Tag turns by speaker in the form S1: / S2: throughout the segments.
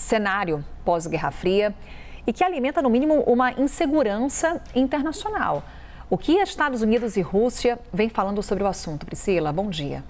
S1: cenário pós-Guerra Fria e que alimenta, no mínimo, uma insegurança internacional. O que Estados Unidos e Rússia vêm falando sobre o assunto? Priscila, bom dia.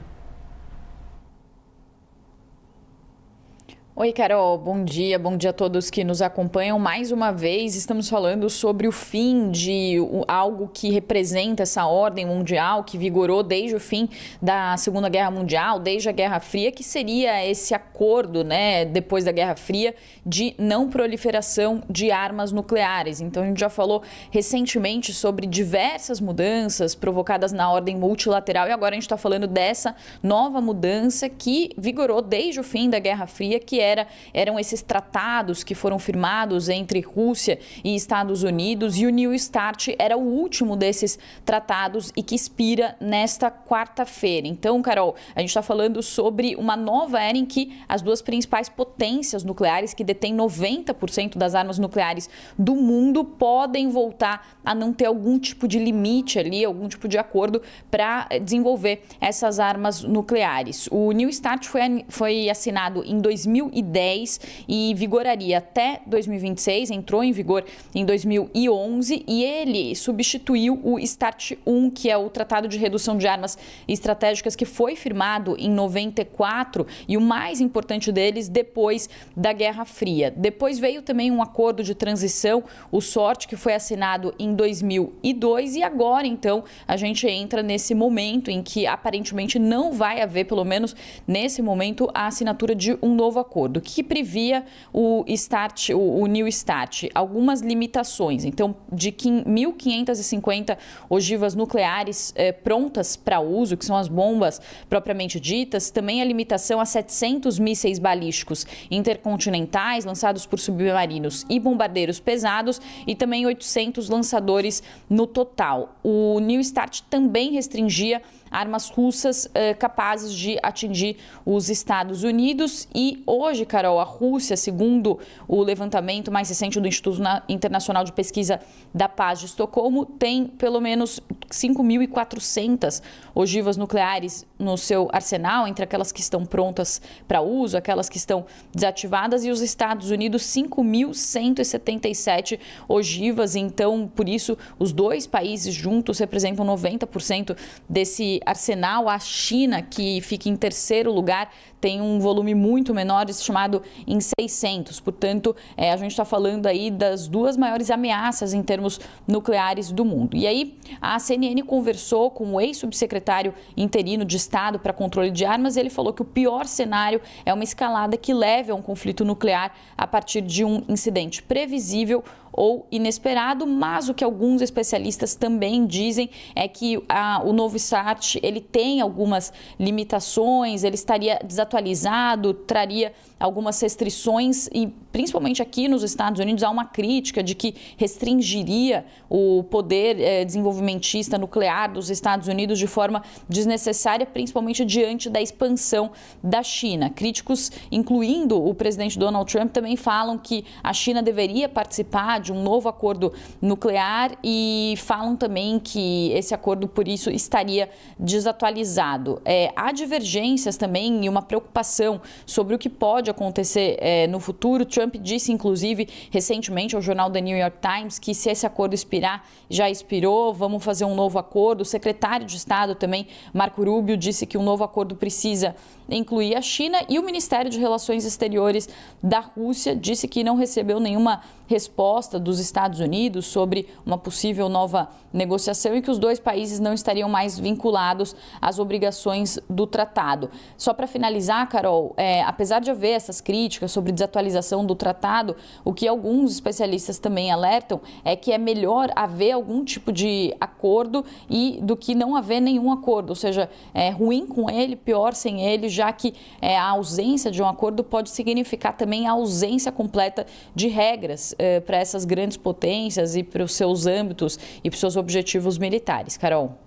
S2: Oi, Carol, bom dia a todos que nos acompanham. Mais uma vez, estamos falando sobre o fim de algo que representa essa ordem mundial que vigorou desde o fim da Segunda Guerra Mundial, desde a Guerra Fria, que seria esse acordo, depois da Guerra Fria, de não proliferação de armas nucleares. Então, a gente já falou recentemente sobre diversas mudanças provocadas na ordem multilateral e agora a gente está falando dessa nova mudança que vigorou desde o fim da Guerra Fria, que eram esses tratados que foram firmados entre Rússia e Estados Unidos, e o New START era o último desses tratados e que expira nesta quarta-feira. Então, Carol, a gente está falando sobre uma nova era em que as duas principais potências nucleares, que detêm 90% das armas nucleares do mundo, podem voltar a não ter algum tipo de limite ali, algum tipo de acordo para desenvolver essas armas nucleares. O New START foi assinado em 2010 e vigoraria até 2026, entrou em vigor em 2011 e ele substituiu o START 1, que é o Tratado de Redução de Armas Estratégicas, que foi firmado em 94 e o mais importante deles depois da Guerra Fria. Depois veio também um acordo de transição, o SORT, que foi assinado em 2002 e agora então a gente entra nesse momento em que aparentemente não vai haver, pelo menos nesse momento, a assinatura de um novo acordo. O que previa o New START? Algumas limitações. Então, de 1.550 ogivas nucleares prontas para uso, que são as bombas propriamente ditas, também a limitação a 700 mísseis balísticos intercontinentais lançados por submarinos e bombardeiros pesados e também 800 lançadores no total. O New START também restringia armas russas capazes de atingir os Estados Unidos e hoje, Carol, a Rússia, segundo o levantamento mais recente do Instituto Internacional de Pesquisa da Paz de Estocolmo, tem pelo menos 5.400 ogivas nucleares no seu arsenal, entre aquelas que estão prontas para uso, aquelas que estão desativadas, e os Estados Unidos 5.177 ogivas. Então, por isso, os dois países juntos representam 90% desse arsenal. A China, que fica em terceiro lugar, tem um volume muito menor, estimado em 600. Portanto, a gente está falando aí das duas maiores ameaças em termos nucleares do mundo. E aí, a CNN conversou com o ex-subsecretário interino de Estado para controle de armas e ele falou que o pior cenário é uma escalada que leve a um conflito nuclear a partir de um incidente previsível ou inesperado, mas o que alguns especialistas também dizem é que o novo START ele tem algumas limitações, ele estaria desatualizado, traria algumas restrições e principalmente aqui nos Estados Unidos há uma crítica de que restringiria o poder desenvolvimentista nuclear dos Estados Unidos de forma desnecessária, principalmente diante da expansão da China. Críticos, incluindo o presidente Donald Trump, também falam que a China deveria participar de um novo acordo nuclear e falam também que esse acordo, por isso, estaria desatualizado. Há divergências também e uma preocupação sobre o que pode acontecer no futuro. Trump disse, inclusive, recentemente ao jornal The New York Times que se esse acordo expirar, já expirou, vamos fazer um novo acordo. O secretário de Estado também, Marco Rubio, disse que um novo acordo precisa incluir a China e o Ministério de Relações Exteriores da Rússia disse que não recebeu nenhuma resposta dos Estados Unidos sobre uma possível nova negociação e que os dois países não estariam mais vinculados às obrigações do tratado. Só para finalizar, Carol, apesar de haver essas críticas sobre desatualização do tratado, o que alguns especialistas também alertam é que é melhor haver algum tipo de acordo do que não haver nenhum acordo, ou seja, é ruim com ele, pior sem ele, já que a ausência de um acordo pode significar também a ausência completa de regras para essas grandes potências e para os seus âmbitos e para os seus objetivos militares. Carol.